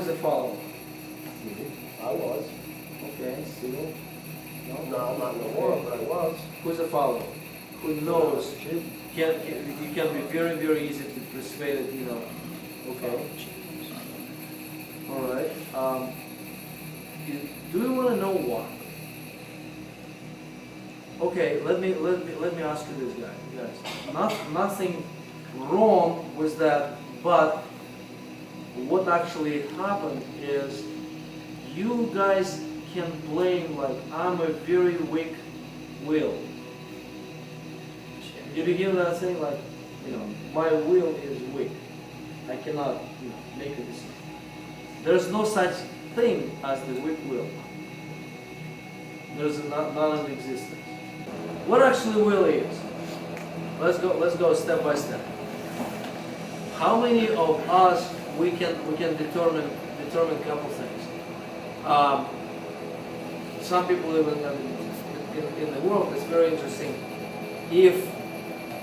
is the follower? I was. Okay, still. No, not no more, but I was. Who's the follower? Who knows? You can be very, very easy to persuade it, you know. Okay. All right. Do you want to know why? Okay, let me ask you this, guys. Nothing wrong with that, but what actually happened is you guys can blame like I'm a very weak will. You begin that saying like, you know, my will is weak. I cannot, you know, make a decision. There's no such thing as the weak will. There's none in existence. What actually will is? Let's go step by step. How many of us we can determine a couple things? Some people live in the world. It's very interesting. If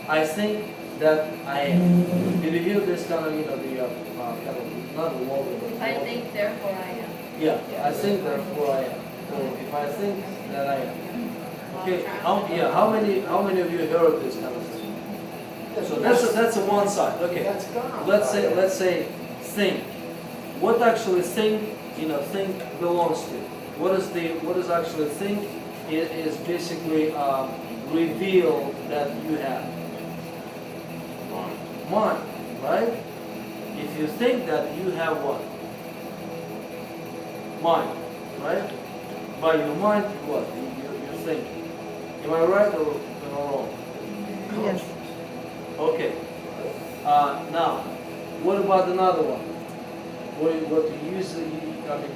I think that I am, did you hear this kind of, you know, the kind of not the law, but I think therefore I am. yeah, I think therefore I am. So if I think that I am. Okay, how many of you heard this kind of thing? So that's a one side. Okay, let's say think. What actually think belongs to? What is actually think? It is basically reveal that you have mind, right? If you think that you have what? Mind, right? By your mind, what? You think. Am I right or am I wrong? Yes. Okay. Now, what about another one? What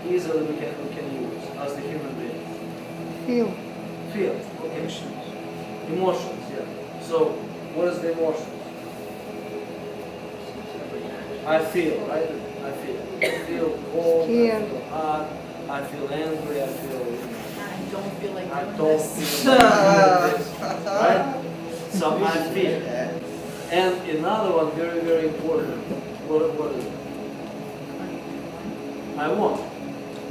easily we can use as the human being? Feel. Feel. Okay. Emotions. Yeah. So, what is the emotions? I feel, right? I feel cold. Scared. I feel hot. I feel angry. I feel. I don't feel like I doing don't this. feel like this, right? So I feel. And another one, very, very important. What is it? I want,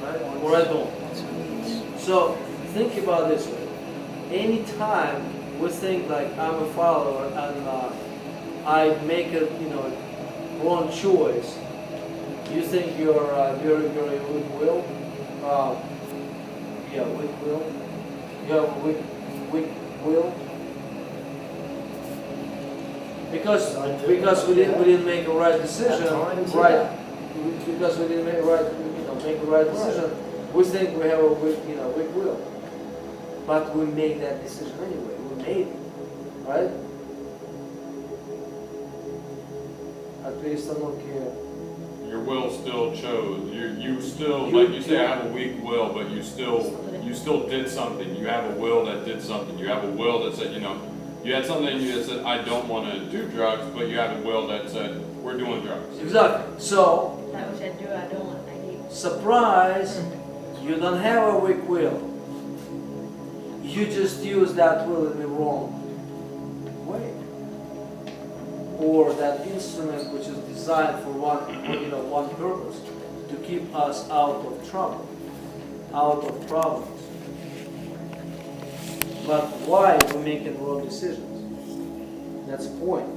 right? Or I don't. So think about this way. Anytime we think like I'm a follower and I make a wrong choice, you think you're very, very weak will. Yeah, weak will. You have weak will. Because we didn't make a right decision, right? Because we didn't make a right decision, we think we have a weak will. But we made that decision anyway. We made it, right? At least I'm not here. Your will still chose. You still, like you say, I have a weak will, but you still did something. You have a will that did something. You have a will that said, you had something in you that said, I don't want to do drugs, but you have a will that said, we're doing drugs. Exactly. So, That which I do, I don't want. I hate. surprise, you don't have a weak will. You just use that will in the wrong way. Or that instrument which is designed for one purpose, to keep us out of trouble, out of problems. But why we making wrong decisions? That's the point.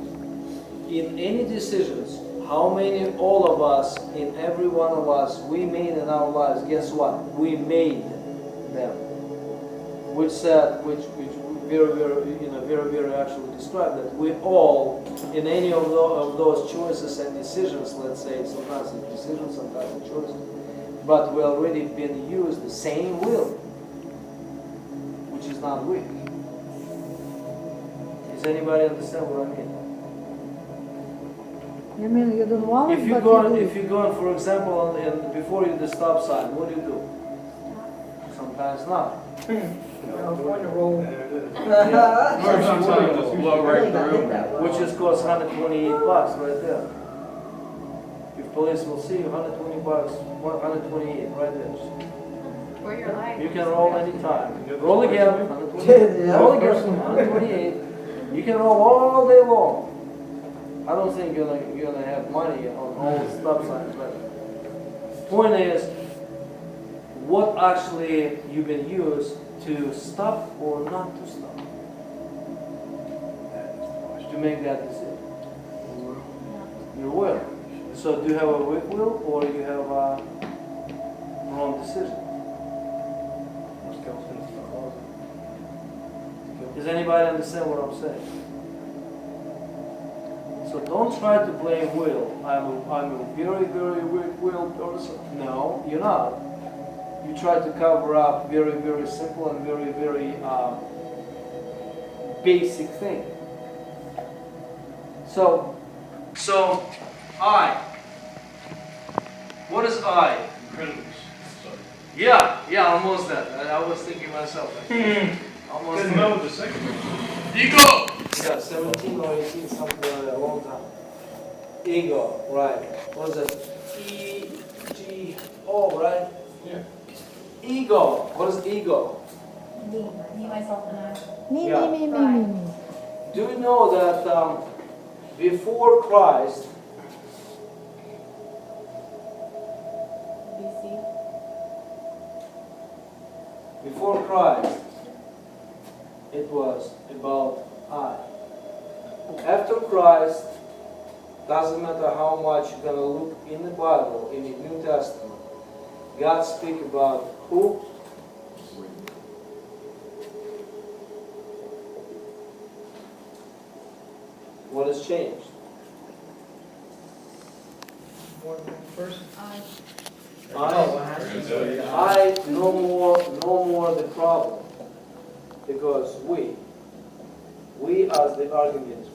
In any decisions, how many, all of us, in every one of us, we made in our lives, guess what? We made them. Which very, very actually describe that we all, in any of those choices and decisions, let's say, sometimes it's decisions, sometimes it's choices, but we already been used the same will, which is not weak. Does anybody understand what I mean? You mean you don't want it, If you're going, for example, and before you the stop sign, what do? Sometimes not. Sometimes just blow right through. Which is cost $128 right there. If police will see you, $120, $128 right there. For your life. You can roll anytime. Roll again, 128. Roll again, 128. You can roll all day long. I don't think you're gonna have money on all the stop signs, but point is, what actually you can use to stop or not to stop, to make that decision. Your will. So do you have a weak will or you have a wrong decision? Does anybody understand what I'm saying? So don't try to blame will. I'm a very, very weak-willed person. No, you're not. You try to cover up very, very simple and very, very basic thing. So I. What is I? Yeah, almost that. I was thinking myself. Almost. Didn't know the second one. Ego! Yeah, 17 or 18, something like that, a long time. Ego, right. What is it? E-G-O, right? Yeah. Ego. What is ego? Me, myself, and I. Me, Yeah. me. Do you know that before Christ, BC. before Christ, it was about I. After Christ, doesn't matter how much you're gonna look in the Bible, in the New Testament, God speaks about who? What has changed? One person. I. I no more the problem, because we as the argument.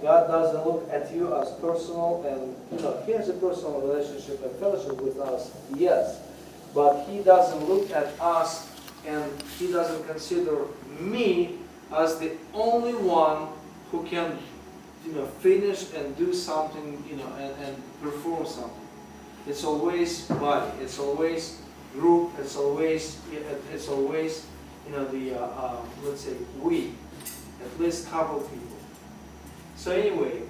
God doesn't look at you as personal, and He has a personal relationship and fellowship with us, yes, but He doesn't look at us and He doesn't consider me as the only one who can, finish and do something, and perform something. It's always body. It's always group. It's always let's say we, at least couple people. So anyway,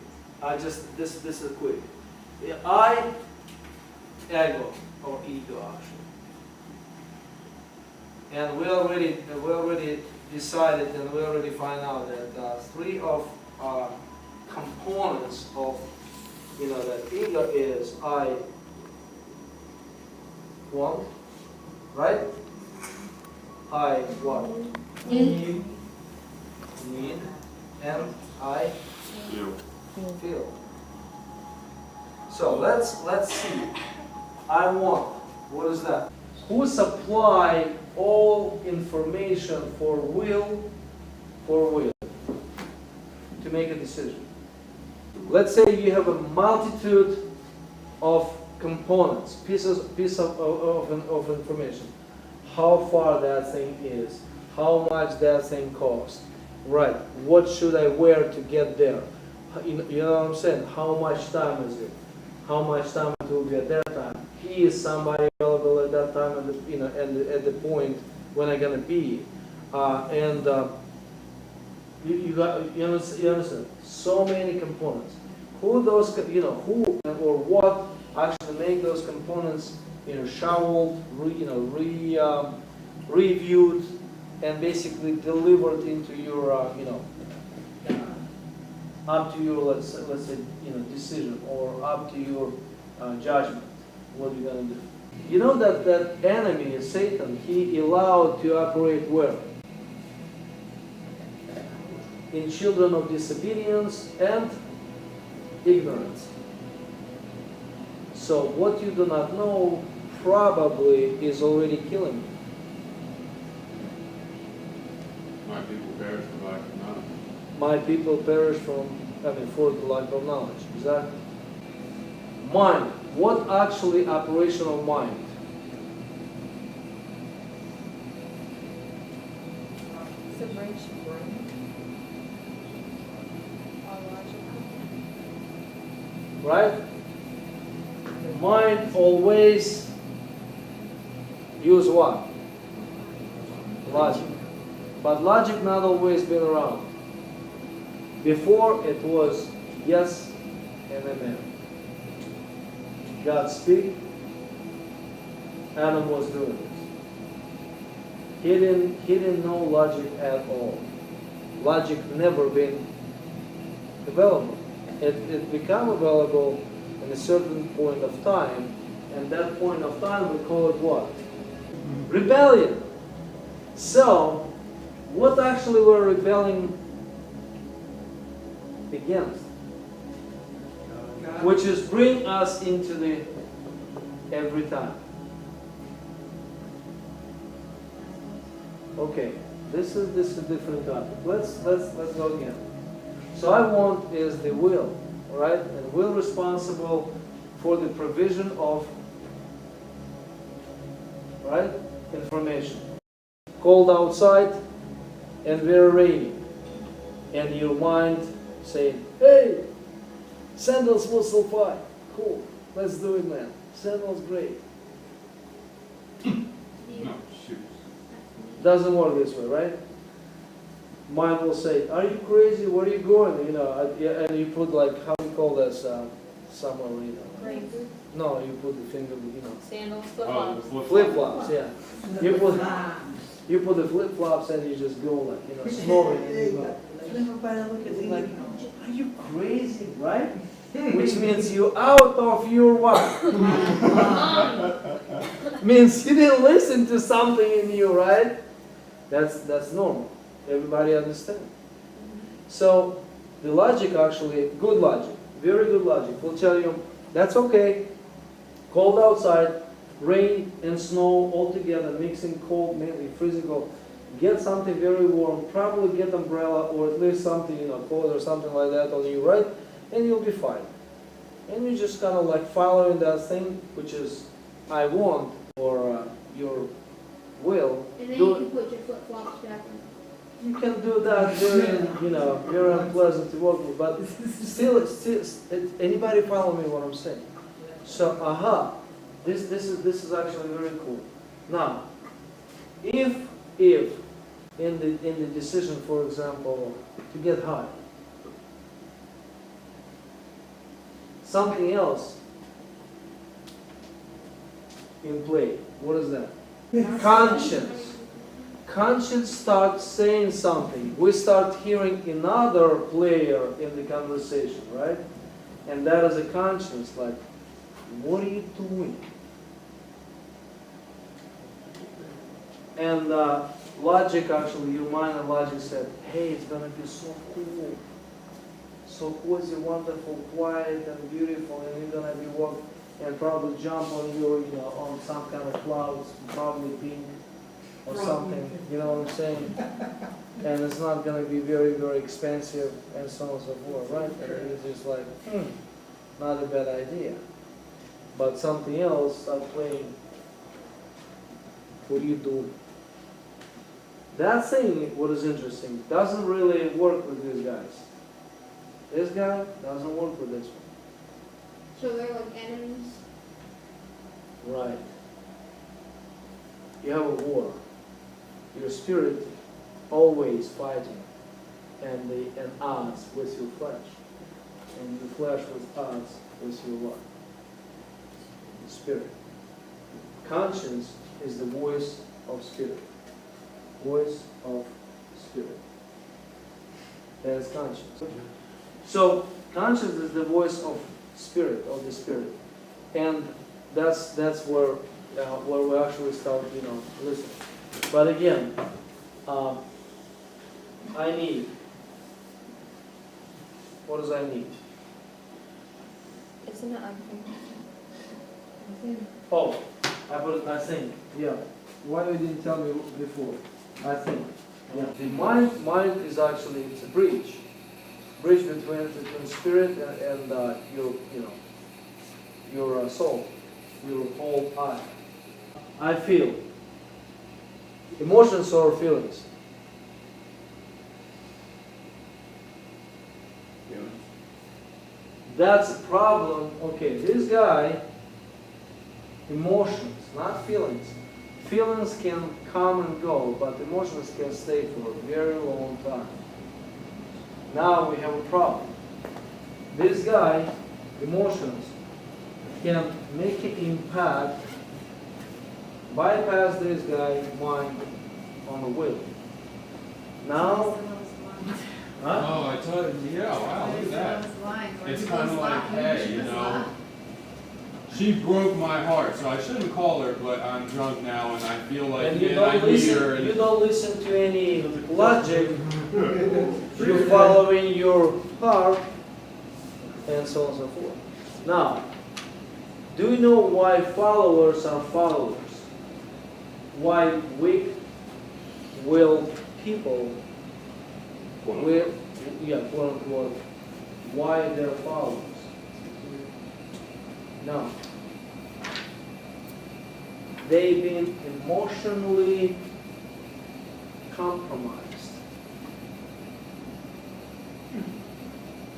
this is quick. Ego or ego actually, and we already decided and we already find out that three of components of that ego is I want, right? I what? Need, and I feel. So let's see. I want. What is that? Who supply all information for will to make a decision? Let's say you have a multitude of components, piece of information. How far that thing is, how much that thing costs, right? What should I wear to get there? You know what I'm saying? How much time is it? How much time it will be at that time? Is somebody available at that time? At the point when I'm gonna be, you understand? So many components. Who or what actually make those components, shoveled, reviewed, and basically delivered into your, up to your let's say decision, or up to your judgment. What are you gonna do? You know that enemy, Satan, he allowed to operate where? In children of disobedience and ignorance. So what you do not know probably is already killing you. My people perish for lack of knowledge. My people perish for the lack of knowledge. Exactly. Mind. What actually operation of mind? Separation brain. Right? Mind always use what? Logic. But logic not always been around. Before it was yes and amen. God speak, Adam was doing this. He didn't know logic at all. Logic never been available. It became available in a certain point of time, and that point of time we call it what? Rebellion. So, what actually we're rebelling against? Which is bring us into the every time. Okay, this is a different topic. Let's go again. So I want is the will, right? And will responsible for the provision of, right, information. Cold outside and very rainy, and your mind saying, "Hey, sandals will still fly. Cool, let's do it, man. Sandals great." No, shoot. Doesn't work this way, right? Mind will say, "Are you crazy? Where are you going?" You know, and you put like, how do you call this? Somewhere, you know. Grapefruit, No, you put the finger, you know. sandals, Oh, flip-flops. Flip flops, yeah. You put the flip flops and you just go like, you know, snoring and you go. Like, are you crazy, right? Which means you out of your what? Means you didn't listen to something in you, right? That's normal. Everybody understand. So the logic actually, good logic, very good logic, will tell you that's okay. Cold outside, rain and snow all together, mixing cold, maybe freezing cold. Get something very warm, probably get umbrella or at least something, you know, cold or something like that on you, right? And you'll be fine. And you just kind of like following that thing, which is I want, or your will. And then Do you it. can put your flip-flops back on. You can do that very, you know, very unpleasant to work with, but still, anybody follow me what I'm saying? So, this is actually very cool. Now, if in the decision, for example, to get high, something else in play, what is that? Conscience. Conscience starts saying something. We start hearing another player in the conversation, right? And that is a conscience, like, what are you doing? And logic, actually, your mind and logic said, hey, it's going to be so cool. So cozy, wonderful, quiet, and beautiful, and you're going to be walking and probably jump on your, you know, on some kind of clouds, probably pink or something, you know what I'm saying? And it's not going to be very, very expensive and so on and so forth, right? And it's just like, not a bad idea. But something else start playing. What do you do? That thing, what is interesting, doesn't really work with these guys. This guy doesn't work with this one. So they're like enemies. Right. You have a war. Your spirit always fighting and odds with your flesh. And your flesh with odds with your what? Spirit. Conscience is the voice of spirit. Voice of spirit. That is conscience. So conscience is the voice of spirit, of the spirit. And that's where we actually start, you know, listening. But again, I need. What does I need? Isn't it unclean? Oh, I think. Yeah. Why you didn't tell me before? I think. Yeah. The mind is actually, it's a bridge. Bridge between spirit and your, you know, your soul, your whole I. I feel. Emotions or feelings? That's a problem. Okay, this guy, emotions, not feelings. Feelings can come and go, but emotions can stay for a very long time. Now we have a problem. This guy, emotions, can make an impact bypass this guy mind on the will. Now, huh? Oh, I tell you, yeah, wow, look at that. It's kind of like, hey, you know, she broke my heart, so I shouldn't call her, but I'm drunk now and I feel like, And you man, I don't need her. listen. And You don't listen to any logic. You're following your heart, and so on and so forth. Now, do you know why followers are followers? Why weak-willed people, quote unquote, why they're followers? No. They've been emotionally compromised.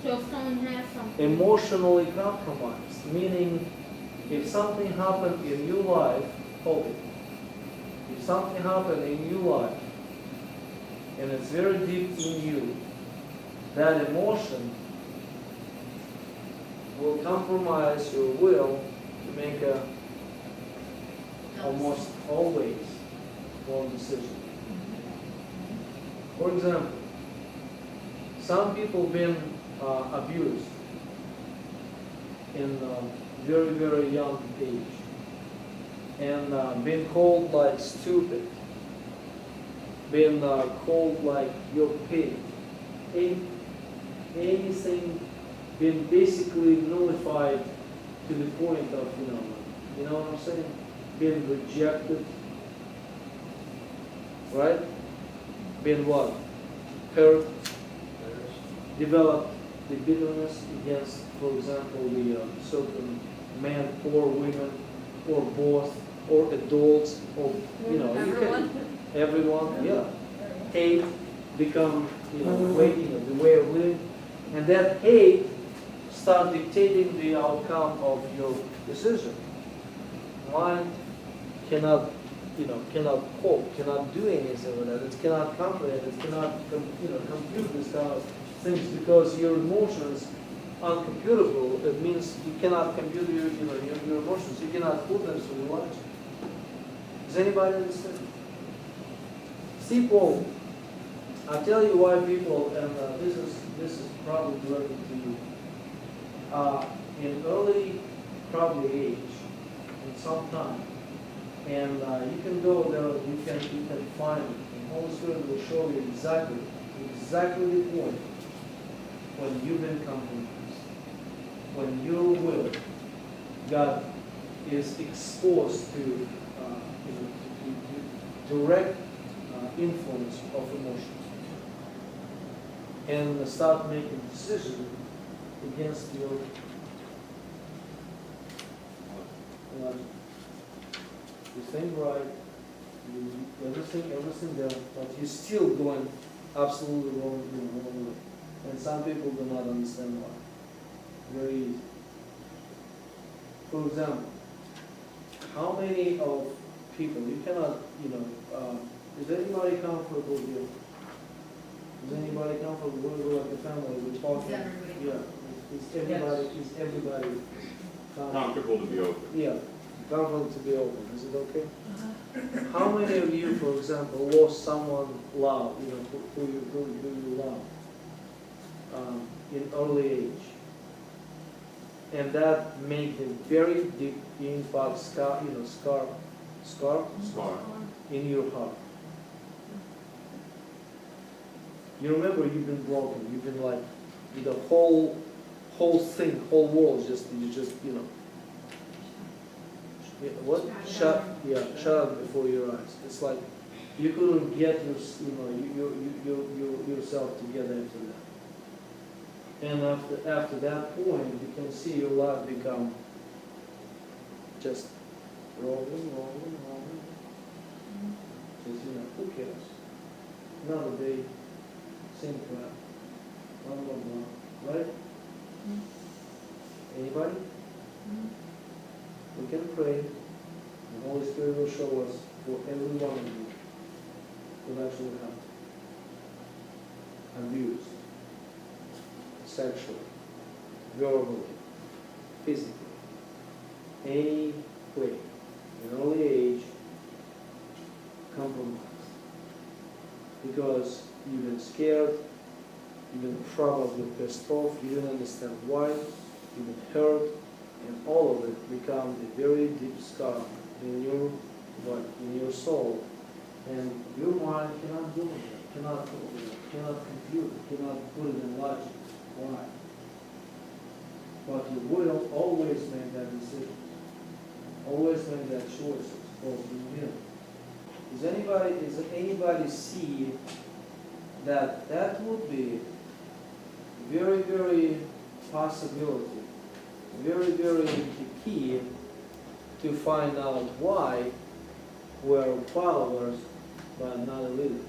So if someone has something. Emotionally compromised, meaning if something happened in your life, hold it. If something happened in your life, and it's very deep in you, that emotion will compromise your will to make a almost always wrong decision. For example, some people been abused in very, very young age and been called like stupid, been called like you're pig, anything, been basically nullified to the point of, you know what I'm saying? Been rejected, right? Been what? Hurt, developed the bitterness against, for example, the certain men or women or both or adults or, you know, everyone, yeah. Hate become, the way of living. And that hate start dictating the outcome of your decision. Mind cannot, cannot cope, cannot do anything with that. It cannot comprehend, it cannot, compute this kind of things because your emotions are uncomputable. It means you cannot compute your emotions. You cannot put them through your logic. Does anybody understand? See, Paul, I'll tell you why people, and this is probably directed to you. In early, probably age, in some time, and you can go there, you can find it. The Holy Spirit will show you exactly the point when you've been compromised, when your will, God is exposed to direct influence of emotions, and start making decisions against your logic. You think right, everything there, but you're still going absolutely wrong way. And some people do not understand why. Very easy. For example, how many of people, you cannot, is anybody comfortable here? Is anybody comfortable? We're like a family, we're talking. Yeah. Is everybody comfortable to be open. Yeah, comfortable to be open. Is it okay? How many of you, for example, lost someone loved, who you love, in early age, and that made a very deep impact, scar in your heart. You remember you've been broken. You've been like the whole thing, whole world is just what? Shut up before your eyes. It's like you couldn't get yourself together after that. And after that point, you can see your life become just rolling. Just, who cares? Another day, same crap. Blah, blah, blah. Right? Anybody? We can pray. The Holy Spirit will show us for every one of you who actually have abused, sexually, verbally, physically, any way, in early age, because you've been scared, you've been probably pissed off, you didn't understand why, you've been hurt, and all of it becomes a very deep scar in your what, in your soul. And your mind cannot do it, cannot compute it, cannot put it in logic. Why? But you will always make that decision. Always make that choice of him. Does anybody see that that would be very, very possibility, very, very key to find out why we're followers but not leaders?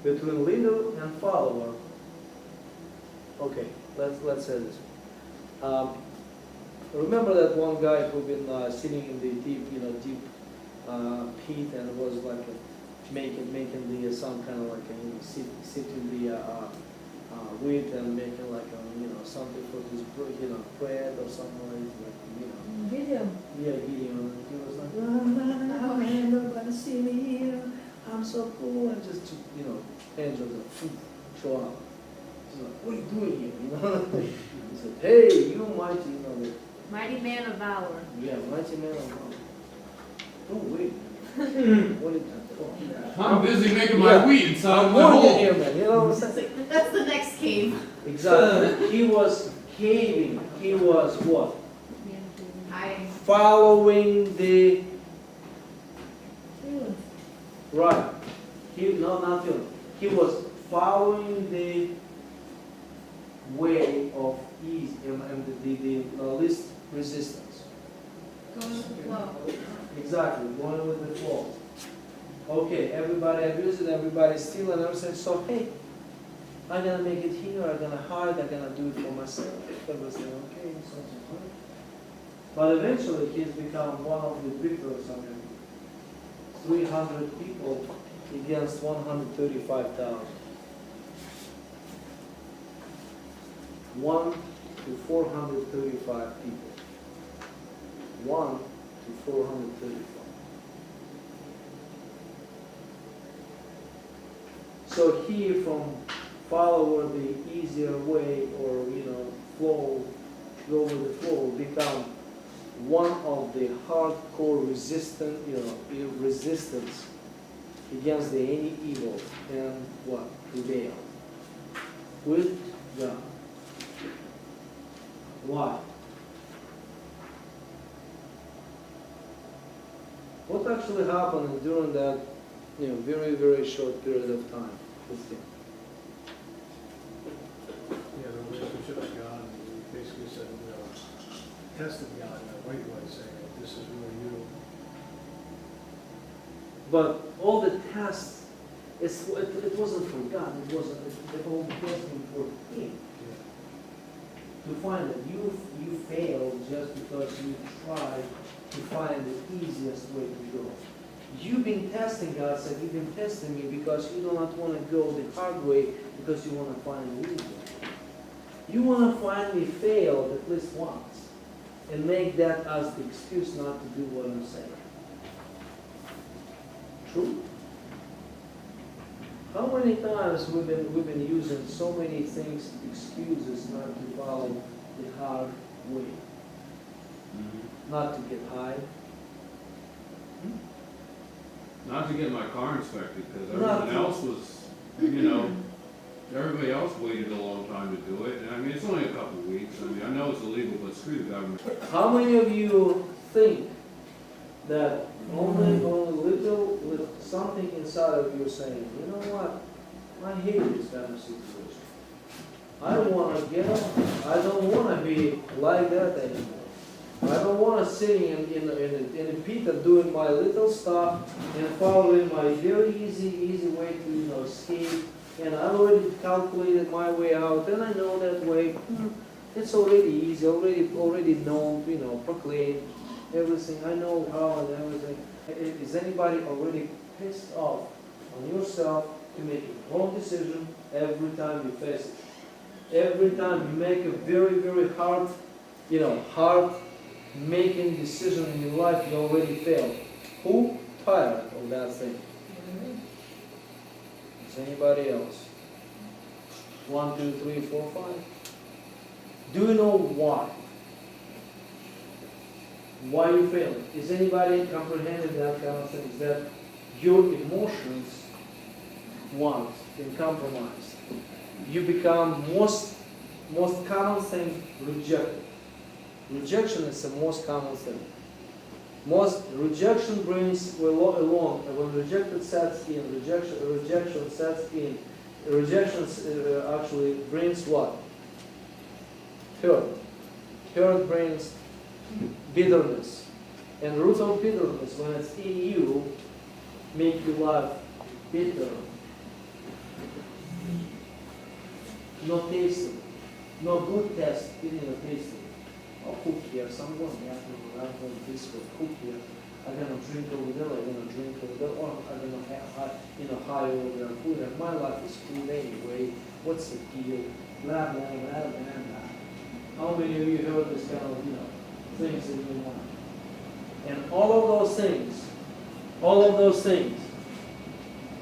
Between leader and follower, okay, let's say this. Remember that one guy who been sitting in the deep pit and was like making the some kind of like sitting the wheat and making like something for his bread or something like Gideon. Yeah, Gideon. And he was like, oh man, nobody see me here. I'm so cool. And just angels show up. He's like, what are you doing here? He said, hey, you mighty, Mighty man of valor. yeah, mighty man of God. Don't wait. What is that? I'm busy making my wheat inside I'm my warning hole. here, man. You know what I'm saying? That's the next cave. Exactly. He was caving. He was what? Hiding. Following the Feelings. right. Not feeling. He was following the way of ease and the least resistance. Going with the flow. Exactly, going with the flow. Okay, everybody abuses, everybody steals, and everything. So hey, I'm gonna make it here. I'm gonna hide. I'm gonna do it for myself. Everything okay? So fine. But eventually, he's become one of the victors. 300 people against 135,000. 1 to 435 people. 1 to 435. So he from follow the easier way or flow, go with the flow, become one of the hardcore resistance against any evil and what? Prevail with God. Why? What actually happened during that very, very short period of time with him? Yeah, the relationship with God, and basically said, tested God in a right way, saying, this is really you. But all the tests, it wasn't for God, it wasn't, the whole testing for him. To find that you failed just because you tried to find the easiest way to go. You've been testing God, said you've been testing me because you do not want to go the hard way because you want to find the easy way. You want to find me failed at least once and make that as the excuse not to do what I'm saying. True? How many times we've been using so many things, excuses not to follow the hard way, not to get high, Not to get my car inspected, because Not everyone to- else was, everybody else waited a long time to do it. And I mean, it's only a couple of weeks. I mean, I know it's illegal, but screw the government. How many of you think that only little something inside of you saying, you know what, I hate this kind of situation. I want to get up. I don't want to be like that anymore. I don't want to sit in a pit and doing my little stuff and following my very easy way to escape. And I already calculated my way out, and I know that way. It's already easy, already known, proclaimed everything. I know how and everything. Is anybody already pissed off on yourself to make a wrong decision every time you face it? Every time you make a very, very hard making decision in your life, you already failed. Who tired of that thing? Is anybody else? 1, 2, 3, 4, 5. Do you know why? Why you failing? Is anybody comprehending that kind of thing? That your emotions want and compromise. You become most common thing rejected. Rejection is the most common thing. Most rejection brings along when rejection sets in. Rejection sets in. Rejection actually brings what? Hurt. Hurt brings bitterness. And root of bitterness, when it's in you, make your life bitter. No tasty. No good taste, feeling tasty. Oh, who cares? I'm going this way. Who cares? I'm gonna drink over there. I'm gonna drink over there. Or I'm gonna have high over there food. And my life is food anyway. What's the deal? Blah blah blah blah blah. How many of you heard this kind of things in your mind? And all of those things,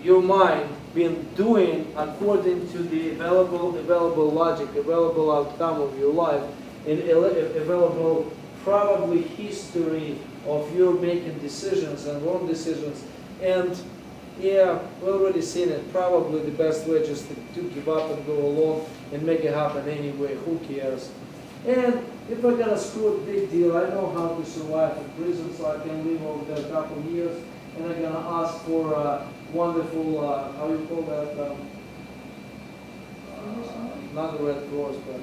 your mind been doing according to the available logic, available outcome of your life, and available probably history of your making decisions and wrong decisions. And yeah, we've already seen it. Probably the best way just to give up and go along and make it happen anyway. Who cares? And if I got a screw, big deal. I know how to survive in prison, so I can live over there a couple of years. And I'm gonna ask for a wonderful, how you call that? Not the Red Cross, but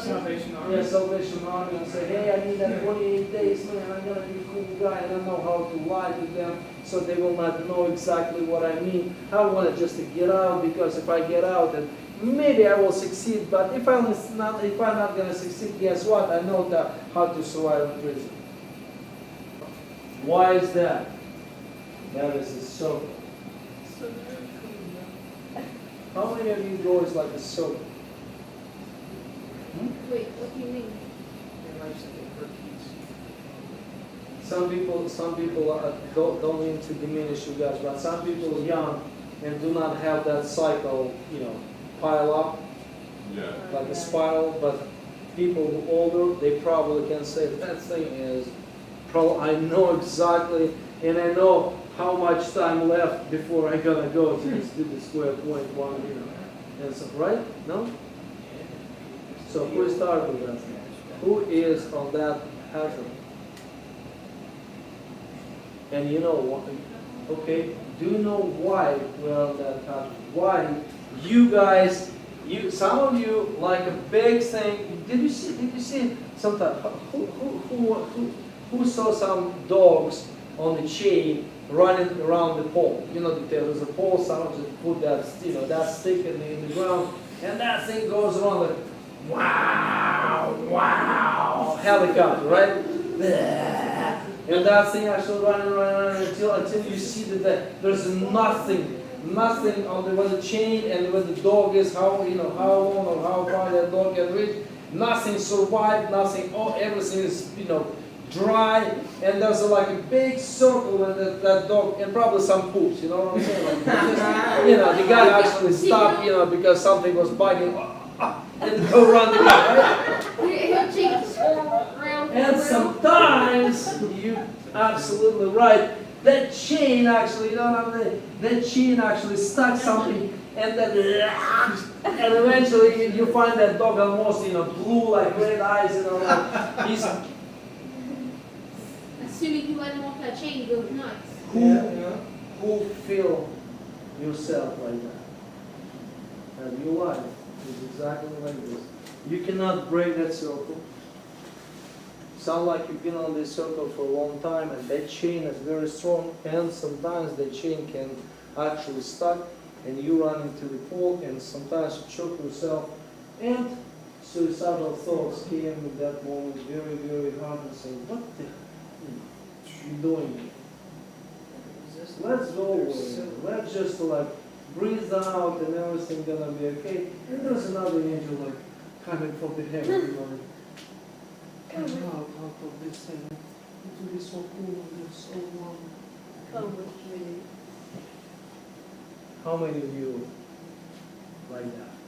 Salvation Army. yeah, Salvation Army, and say, hey, I need that 28 days, man. I'm gonna be a cool guy, and I know how to lie to them, so they will not know exactly what I mean. I want it just to get out, because if I get out, then maybe I will succeed. But if I'm not gonna succeed, guess what? I know how to survive in prison. Why is that? That is a circle. How many of you know it's like a circle? Wait, what do you mean? Some people don't mean to diminish you guys, but some people are young and do not have that cycle, pile up Yeah. like a spiral. But people who are older, they probably can say that thing is. I know exactly, and I know how much time left before I gotta go to the square point one, and so, right? No? So who started with that? Who is on that pattern? And you know what? Okay, do you know why we're on that pattern? Why you guys, some of you like a big thing. Did you see sometimes who saw some dogs on the chain running around the pole? There's a pole, someone just put that, that stick in the ground, and that thing goes around like, wow, wow, helicopter, right? And that thing actually running until you see that there's nothing on the chain, and where the dog is, how long or how far that dog can reach. Nothing survived, nothing. Everything is dry, and there's like a big circle in that dog, and probably some poops. You know what I'm saying? Like, the guy actually stopped, because something was biting, and go around the guy, right? He'll change around. And sometimes, you're absolutely right, that chain actually, that chain actually stuck something, and then, and eventually you find that dog almost, blue, like red eyes, like, he's, Assuming you let him off that chain, he goes nuts. who feel yourself like that? And your life is exactly like this. You cannot break that circle. Sound like you've been on this circle for a long time, and that chain is very strong, and sometimes that chain can actually stuck, and you run into the pole, and sometimes you choke yourself, and suicidal thoughts came in that moment very, very hard, and say, what the hell are you doing? Let's go away. Let's just breathe out, and everything's gonna be okay. And there's another angel coming from the heaven, going, come out of this thing. It will be so cool and so long. Come with me. How many of you like that?